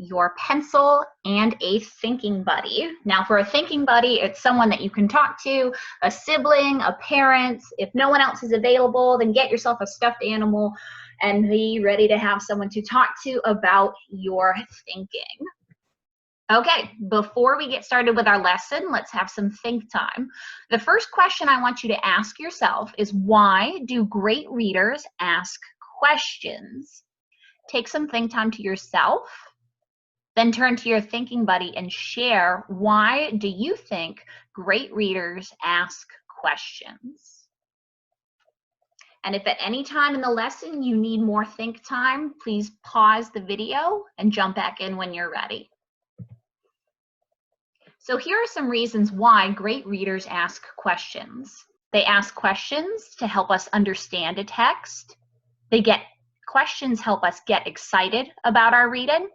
your pencil and a thinking buddy. Now for a thinking buddy, it's someone that you can talk to, a sibling, a parent. If no one else is available, then get yourself a stuffed animal and be ready to have someone to talk to about your thinking. Okay, before we get started with our lesson, let's have some think time. The first question I want you to ask yourself is, why do great readers ask questions? Take some think time to yourself, then turn to your thinking buddy and share, why do you think great readers ask questions? And if at any time in the lesson you need more think time, please pause the video and jump back in when you're ready. So here are some reasons why great readers ask questions. They ask questions to help us understand a text. Questions help us get excited about our reading.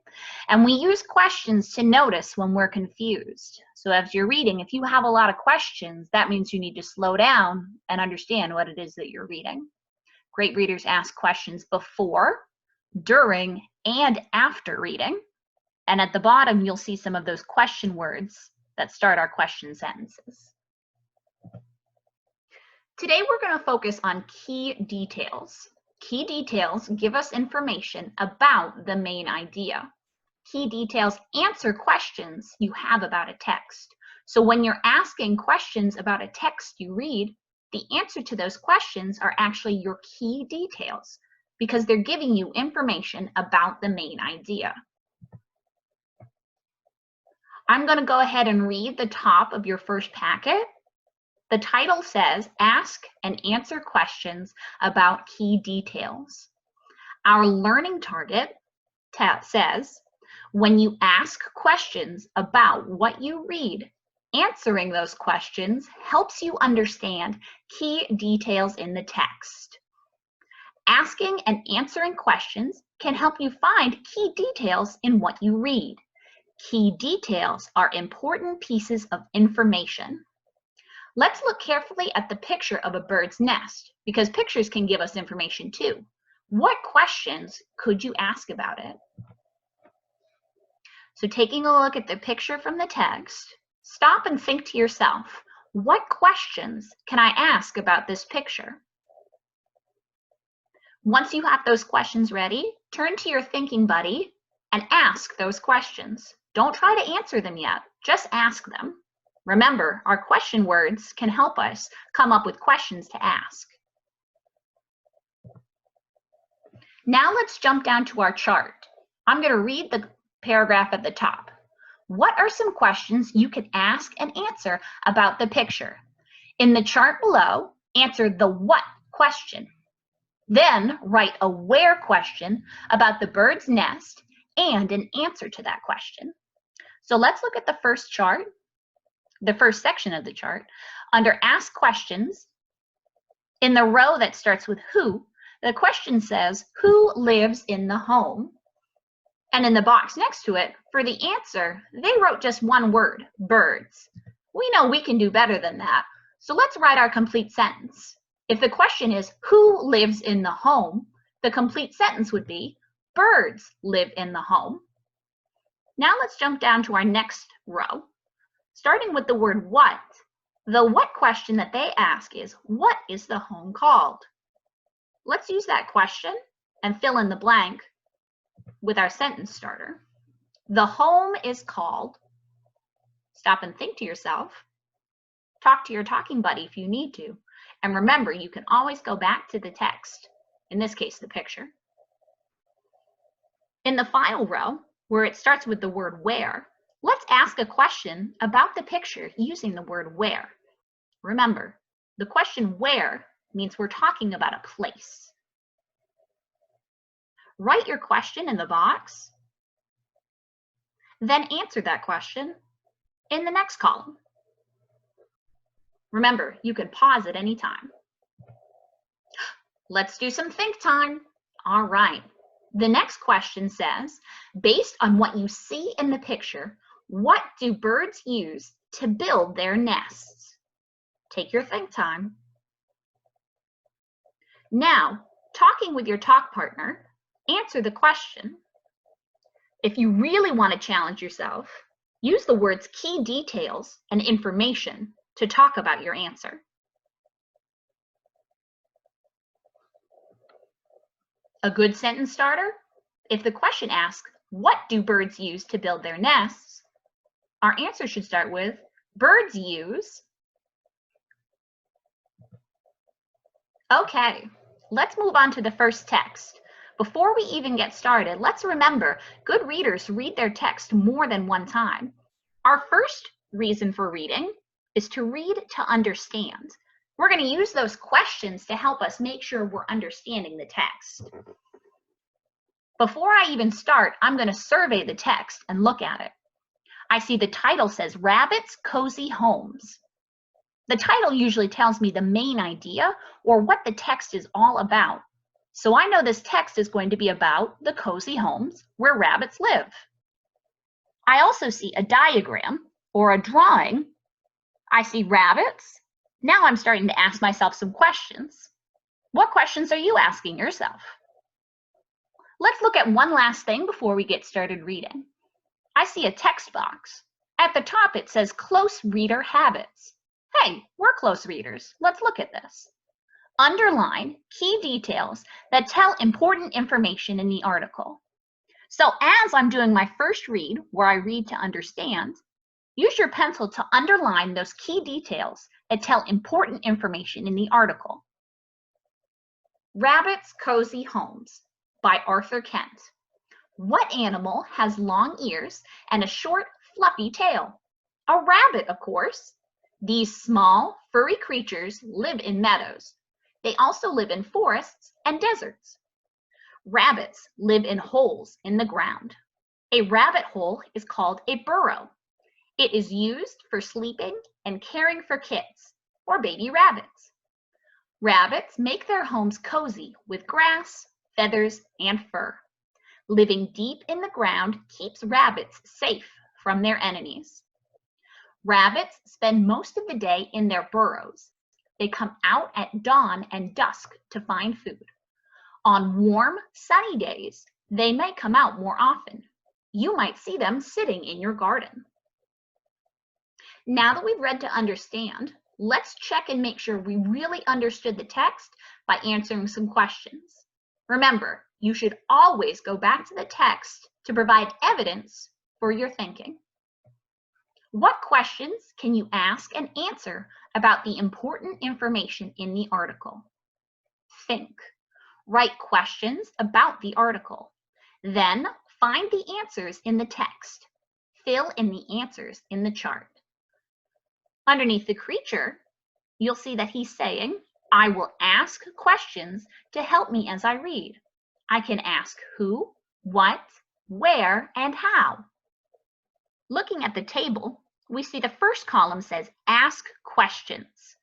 And we use questions to notice when we're confused. So as you're reading, if you have a lot of questions, that means you need to slow down and understand what it is that you're reading. Great readers ask questions before, during, and after reading. And at the bottom, you'll see some of those question words that start our question sentences. Today, we're going to focus on key details. Key details give us information about the main idea. Key details answer questions you have about a text. So when you're asking questions about a text you read, the answer to those questions are actually your key details because they're giving you information about the main idea. I'm going to go ahead and read the top of your first packet. The title says, Ask and Answer Questions About Key Details. Our learning target says, when you ask questions about what you read, answering those questions helps you understand key details in the text. Asking and answering questions can help you find key details in what you read. Key details are important pieces of information. Let's look carefully at the picture of a bird's nest, because pictures can give us information too. What questions could you ask about it? So taking a look at the picture from the text, stop and think to yourself, what questions can I ask about this picture? Once you have those questions ready, turn to your thinking buddy and ask those questions. Don't try to answer them yet, just ask them. Remember, our question words can help us come up with questions to ask. Now let's jump down to our chart. I'm going to read the paragraph at the top. What are some questions you can ask and answer about the picture? In the chart below, answer the what question. Then write a where question about the bird's nest and an answer to that question. So let's look at the first chart. The first section of the chart, under Ask Questions, in the row that starts with who, the question says, who lives in the home? And in the box next to it, for the answer, they wrote just one word, birds. We know we can do better than that, so let's write our complete sentence. If the question is, who lives in the home? The complete sentence would be, birds live in the home. Now let's jump down to our next row. Starting with the word what, the what question that they ask is, what is the home called? Let's use that question and fill in the blank with our sentence starter. The home is called. Stop and think to yourself. Talk to your talking buddy if you need to. And remember, you can always go back to the text, in this case, the picture. In the final row, where it starts with the word where, let's ask a question about the picture using the word where. Remember, the question where means we're talking about a place. Write your question in the box, then answer that question in the next column. Remember, you can pause at any time. Let's do some think time. All right. The next question says, based on what you see in the picture, what do birds use to build their nests? Take your think time. Now, talking with your talk partner, answer the question. If you really want to challenge yourself, use the words key details and information to talk about your answer. A good sentence starter? If the question asks, what do birds use to build their nests? Our answer should start with, birds use. Okay, let's move on to the first text. Before we even get started, let's remember, good readers read their text more than one time. Our first reason for reading is to read to understand. We're going to use those questions to help us make sure we're understanding the text. Before I even start, I'm going to survey the text and look at it. I see the title says Rabbit's Cozy Homes. The title usually tells me the main idea or what the text is all about. So I know this text is going to be about the cozy homes where rabbits live. I also see a diagram or a drawing. I see rabbits. Now I'm starting to ask myself some questions. What questions are you asking yourself? Let's look at one last thing before we get started reading. I see a text box. At the top it says close reader habits. Hey, we're close readers. Let's look at this. Underline key details that tell important information in the article. So as I'm doing my first read, where I read to understand, use your pencil to underline those key details that tell important information in the article. Rabbit's Cozy Homes by Arthur Kent. What animal has long ears and a short, fluffy tail? A rabbit, of course. These small, furry creatures live in meadows. They also live in forests and deserts. Rabbits live in holes in the ground. A rabbit hole is called a burrow. It is used for sleeping and caring for kids or baby rabbits. Rabbits make their homes cozy with grass, feathers, and fur. Living deep in the ground keeps rabbits safe from their enemies. Rabbits spend most of the day in their burrows. They come out at dawn and dusk to find food. On warm, sunny days, they might come out more often. You might see them sitting in your garden. Now that we've read to understand, let's check and make sure we really understood the text by answering some questions. Remember, you should always go back to the text to provide evidence for your thinking. What questions can you ask and answer about the important information in the article? Think. Write questions about the article. Then find the answers in the text. Fill in the answers in the chart. Underneath the creature, you'll see that he's saying, I will ask questions to help me as I read. I can ask who, what, where, and how. Looking at the table, we see the first column says ask questions.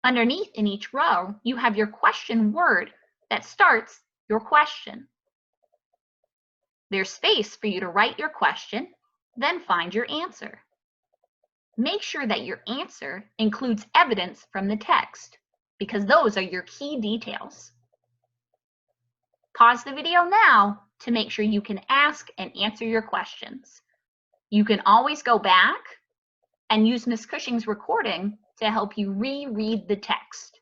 Underneath in each row, you have your question word that starts your question. There's space for you to write your question, then find your answer. Make sure that your answer includes evidence from the text, because those are your key details. Pause the video now to make sure you can ask and answer your questions. You can always go back and use Ms. Cushing's recording to help you reread the text.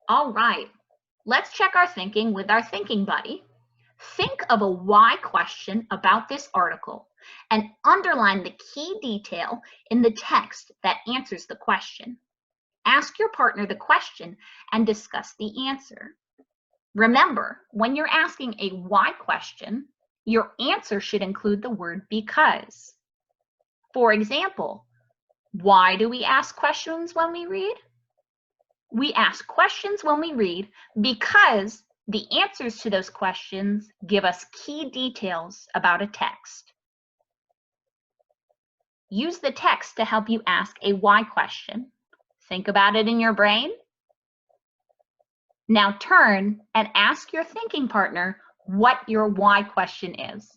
All right, let's check our thinking with our thinking buddy. Think of a why question about this article and underline the key detail in the text that answers the question. Ask your partner the question and discuss the answer. Remember, when you're asking a why question, your answer should include the word because. For example, why do we ask questions when we read? We ask questions when we read because the answers to those questions give us key details about a text. Use the text to help you ask a why question. Think about it in your brain. Now turn and ask your thinking partner what your why question is.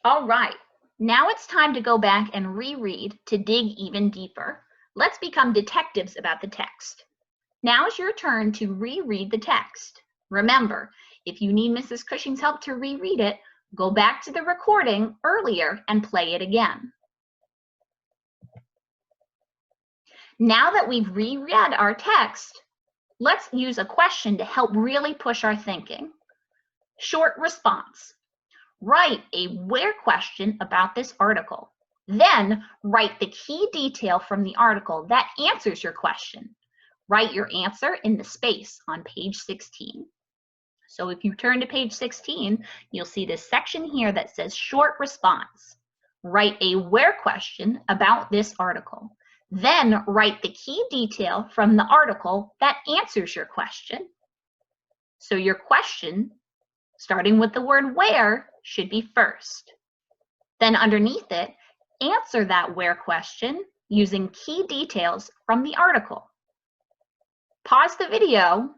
All right, now it's time to go back and reread to dig even deeper. Let's become detectives about the text. Now's your turn to reread the text. Remember, if you need Mrs. Cushing's help to reread it, go back to the recording earlier and play it again. Now that we've reread our text, let's use a question to help really push our thinking. Short response. Write a where question about this article. Then write the key detail from the article that answers your question. Write your answer in the space on page 16. So if you turn to page 16, you'll see this section here that says short response. Write a where question about this article. Then write the key detail from the article that answers your question. So your question, starting with the word where, should be first. Then underneath it, answer that where question using key details from the article. Pause the video,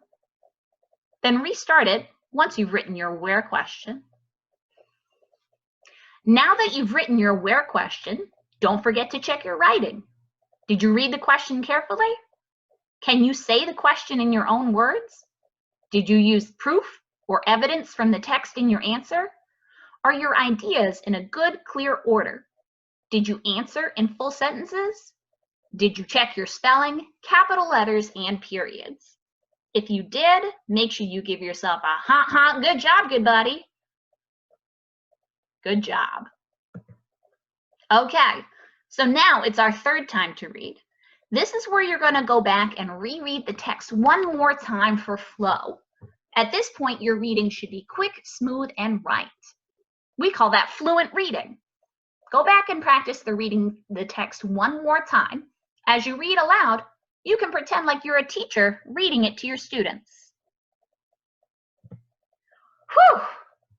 then restart it once you've written your where question. Now that you've written your where question, don't forget to check your writing. Did you read the question carefully? Can you say the question in your own words? Did you use proof or evidence from the text in your answer? Are your ideas in a good, clear order? Did you answer in full sentences? Did you check your spelling, capital letters, and periods? If you did, make sure you give yourself a good job, good buddy. Good job. Okay, so now it's our third time to read. This is where you're going to go back and reread the text one more time for flow. At this point, your reading should be quick, smooth, and right. We call that fluent reading. Go back and practice reading the text one more time. As you read aloud, you can pretend like you're a teacher reading it to your students. Whew,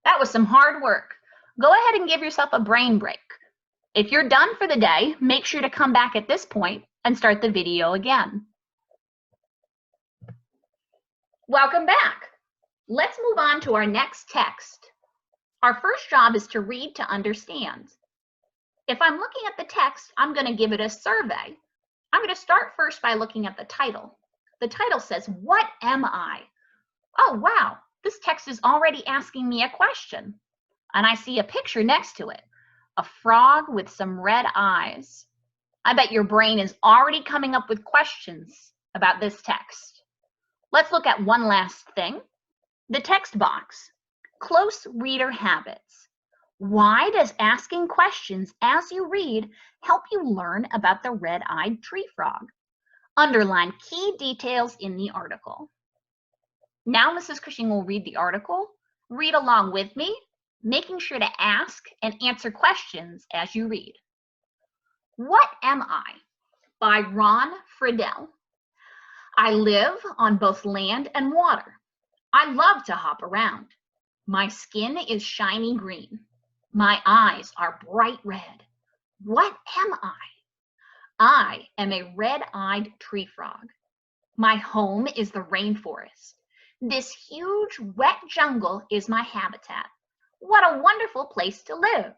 that was some hard work. Go ahead and give yourself a brain break. If you're done for the day, make sure to come back at this point and start the video again. Welcome back. Let's move on to our next text. Our first job is to read to understand. If I'm looking at the text, I'm going to give it a survey. I'm going to start first by looking at the title. The title says, "What am I?" Oh, wow, this text is already asking me a question. And I see a picture next to it, a frog with some red eyes. I bet your brain is already coming up with questions about this text. Let's look at one last thing. The text box. Close reader habits. Why does asking questions as you read help you learn about the red-eyed tree frog? Underline key details in the article. Now Mrs. Cushing will read the article. Read along with me, making sure to ask and answer questions as you read. What Am I? By Ron Friedel. I live on both land and water. I love to hop around. My skin is shiny green. My eyes are bright red. What am I? I am a red-eyed tree frog. My home is the rainforest. This huge, wet jungle is my habitat. What a wonderful place to live.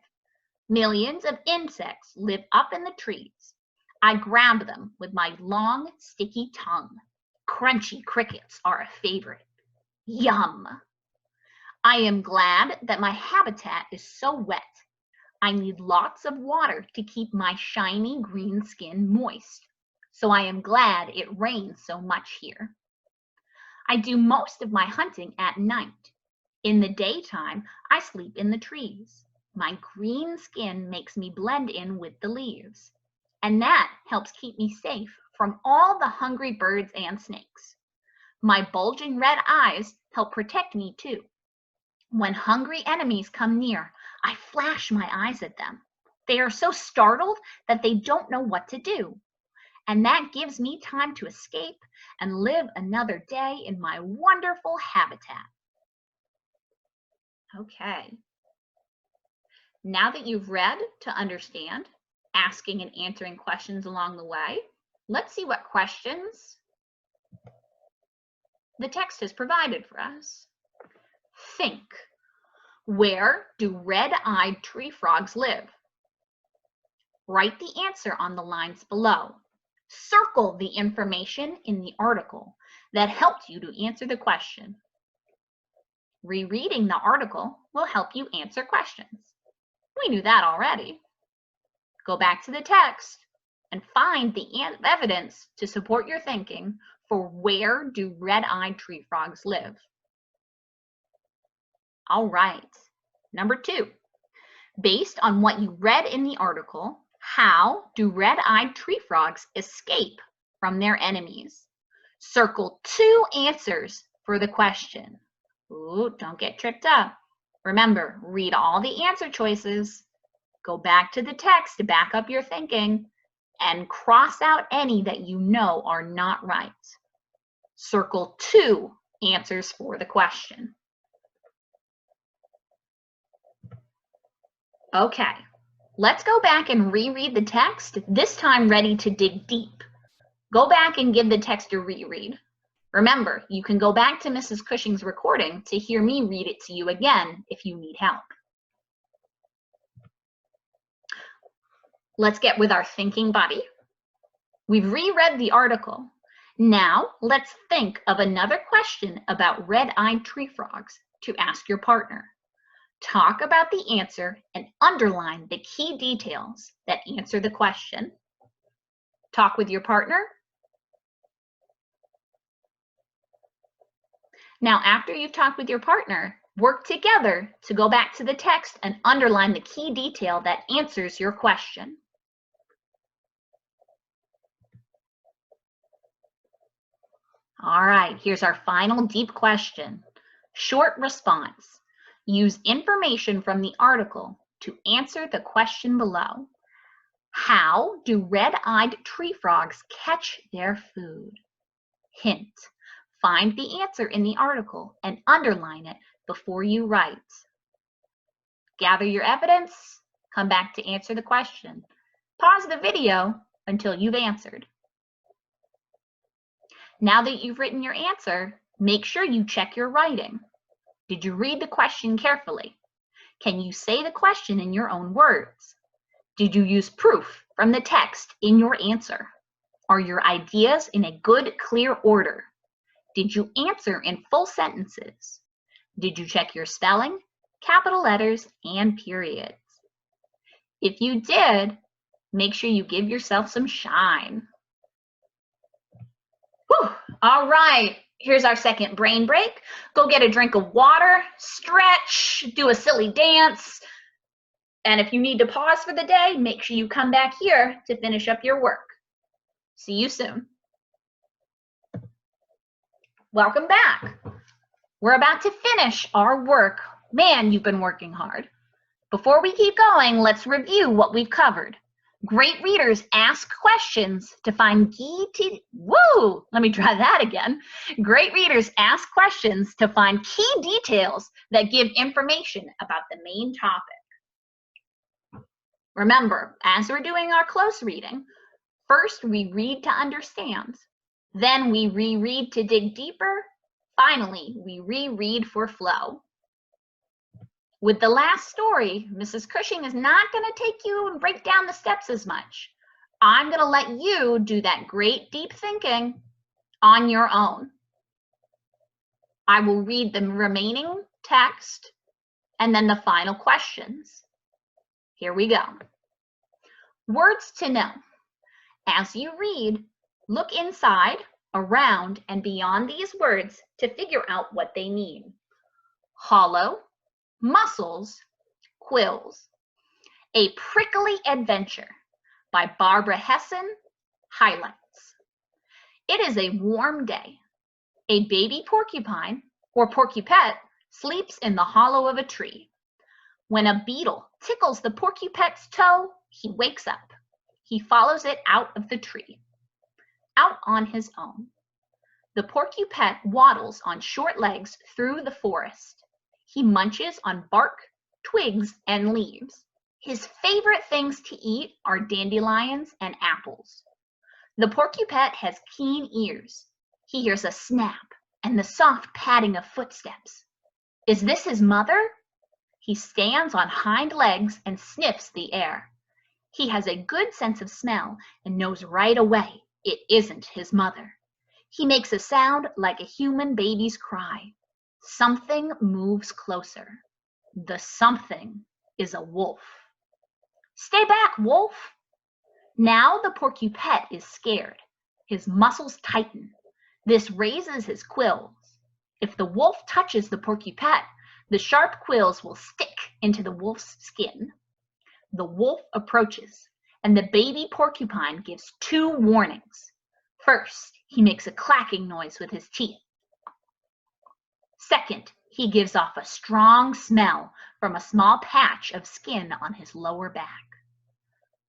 Millions of insects live up in the trees. I grab them with my long, sticky tongue. Crunchy crickets are a favorite. Yum! I am glad that my habitat is so wet. I need lots of water to keep my shiny green skin moist. So I am glad it rains so much here. I do most of my hunting at night. In the daytime, I sleep in the trees. My green skin makes me blend in with the leaves. And that helps keep me safe from all the hungry birds and snakes. My bulging red eyes help protect me too. When hungry enemies come near, I flash my eyes at them. They are so startled that they don't know what to do. And that gives me time to escape and live another day in my wonderful habitat. Okay. Now that you've read to understand, asking and answering questions along the way, let's see what questions the text has provided for us. Think. Where do red-eyed tree frogs live? Write the answer on the lines below. Circle the information in the article. that helped you to answer the question. Rereading the article will help you answer questions. We knew that already. Go back to the text and find the evidence to support your thinking for where do red-eyed tree frogs live. All right, number 2. Based on what you read in the article, how do red-eyed tree frogs escape from their enemies? Circle 2 answers for the question. Ooh, don't get tripped up. Remember, read all the answer choices, go back to the text to back up your thinking, and cross out any that you know are not right. Circle 2 answers for the question. Okay, let's go back and reread the text, this time ready to dig deep. Go back and give the text a reread. Remember, you can go back to Mrs. Cushing's recording to hear me read it to you again if you need help. Let's get with our thinking buddy. We've reread the article. Now, let's think of another question about red-eyed tree frogs to ask your partner. Talk about the answer and underline the key details that answer the question. Talk with your partner. Now, after you've talked with your partner, work together to go back to the text and underline the key detail that answers your question. All right, here's our final deep question. Short response. Use information from the article to answer the question below. How do red-eyed tree frogs catch their food? Hint. Find the answer in the article and underline it before you write. Gather your evidence, come back to answer the question. Pause the video until you've answered. Now that you've written your answer, make sure you check your writing. Did you read the question carefully? Can you say the question in your own words? Did you use proof from the text in your answer? Are your ideas in a good, clear order? Did you answer in full sentences? Did you check your spelling, capital letters, and periods? If you did, make sure you give yourself some shine. Whew. All right, here's our second brain break. Go get a drink of water, stretch, do a silly dance. And if you need to pause for the day, make sure you come back here to finish up your work. See you soon. Welcome back. We're about to finish our work. Man, you've been working hard. Before we keep going, let's review what we've covered. Great readers ask questions to find Let me try that again. Great readers ask questions to find key details that give information about the main topic. Remember, as we're doing our close reading, first we read to understand. Then we reread to dig deeper. Finally, we reread for flow. With the last story, Mrs. Cushing is not going to take you and break down the steps as much. I'm going to let you do that great deep thinking on your own. I will read the remaining text and then the final questions. Here we go. Words to know. As you read, look inside, around, and beyond these words to figure out what they mean. Hollow, muscles, quills. A Prickly Adventure by Barbara Hesson, highlights. It is a warm day. A baby porcupine, or porcupette, sleeps in the hollow of a tree. When a beetle tickles the porcupette's toe, he wakes up. He follows it out of the tree. Out on his own. The porcupette waddles on short legs through the forest. He munches on bark, twigs, and leaves. His favorite things to eat are dandelions and apples. The porcupette has keen ears. He hears a snap and the soft padding of footsteps. Is this his mother? He stands on hind legs and sniffs the air. He has a good sense of smell and knows right away it isn't his mother. He makes a sound like a human baby's cry. Something moves closer. The something is a wolf. Stay back, wolf! Now the porcupette is scared. His muscles tighten. This raises his quills. If the wolf touches the porcupette, the sharp quills will stick into the wolf's skin. The wolf approaches, and the baby porcupine gives 2 warnings. First, he makes a clacking noise with his teeth. Second, he gives off a strong smell from a small patch of skin on his lower back.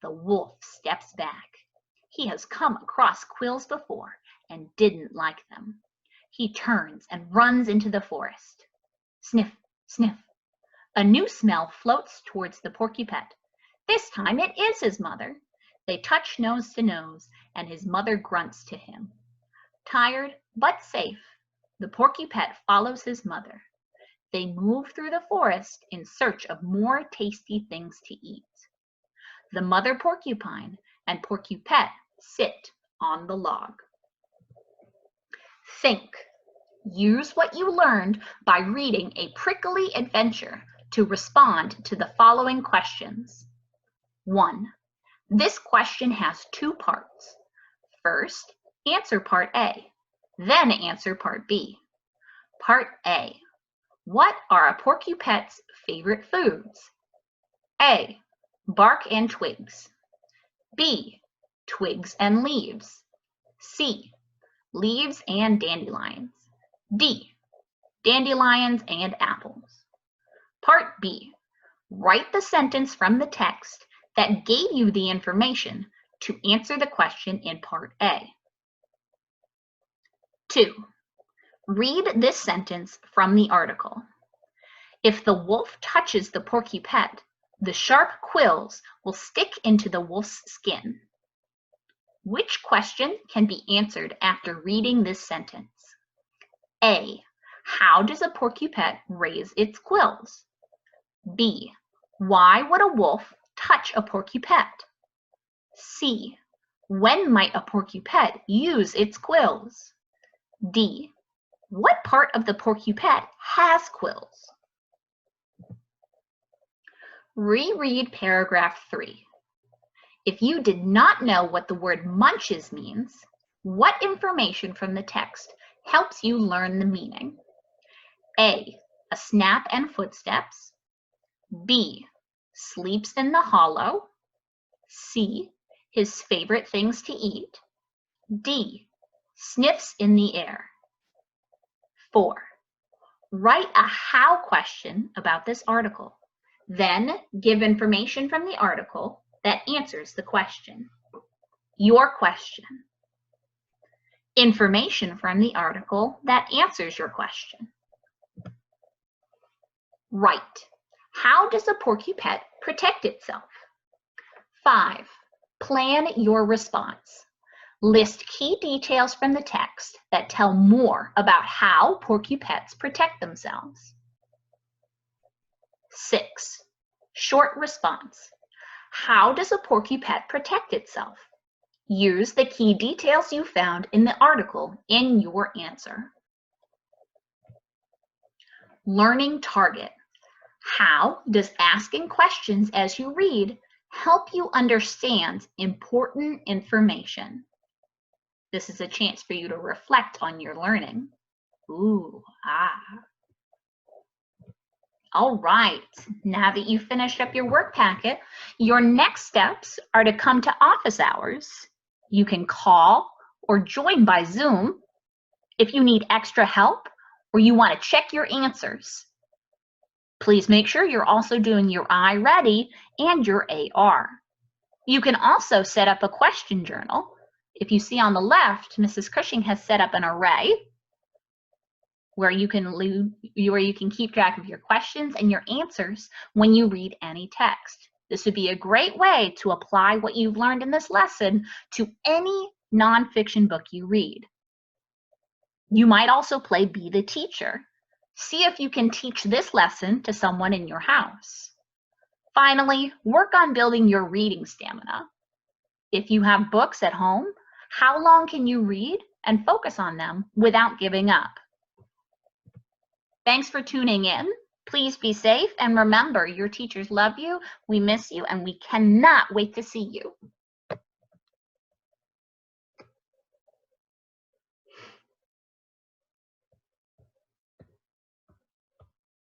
The wolf steps back. He has come across quills before and didn't like them. He turns and runs into the forest. Sniff, sniff. A new smell floats towards the porcupette. This time it is his mother. They touch nose to nose, and his mother grunts to him. Tired but safe, the porcupette follows his mother. They move through the forest in search of more tasty things to eat. The mother porcupine and porcupette sit on the log. Think. Use what you learned by reading A Prickly Adventure to respond to the following questions. 1. This question has 2 parts. First, answer part A, then answer part B. Part A. What are a porcupette's favorite foods? A. Bark and twigs. B. Twigs and leaves. C. Leaves and dandelions. D. Dandelions and apples. Part B. Write the sentence from the text that gave you the information to answer the question in Part A. 2. Read this sentence from the article. If the wolf touches the porcupette, the sharp quills will stick into the wolf's skin. Which question can be answered after reading this sentence? A. How does a porcupette raise its quills? B. Why would a wolf touch a porcupette? C. When might a porcupette use its quills? D. What part of the porcupette has quills? Reread paragraph 3. If you did not know what the word munches means, what information from the text helps you learn the meaning? A. A snap and footsteps. B. Sleeps in the hollow. C. His favorite things to eat. D. Sniffs in the air. 4. Write a how question about this article. Then give information from the article that answers the question. Your question. Information from the article that answers your question. Write. How does a porcupette protect itself? 5. Plan your response. List key details from the text that tell more about how porcupettes protect themselves. 6. Short response. How does a porcupette protect itself? Use the key details you found in the article in your answer. Learning target. How does asking questions as you read help you understand important information? This is a chance for you to reflect on your learning. All right, now that you've finished up your work packet, your next steps are to come to office hours. You can call or join by Zoom if you need extra help or you want to check your answers. Please make sure you're also doing your iReady and your AR. You can also set up a question journal. If you see on the left, Mrs. Cushing has set up an array where you can keep track of your questions and your answers when you read any text. This would be a great way to apply what you've learned in this lesson to any nonfiction book you read. You might also play Be the Teacher. See if you can teach this lesson to someone in your house. Finally, work on building your reading stamina. If you have books at home, how long can you read and focus on them without giving up. Thanks for tuning in. Please be safe, and remember, your teachers love you, we miss you, and we cannot wait to see you.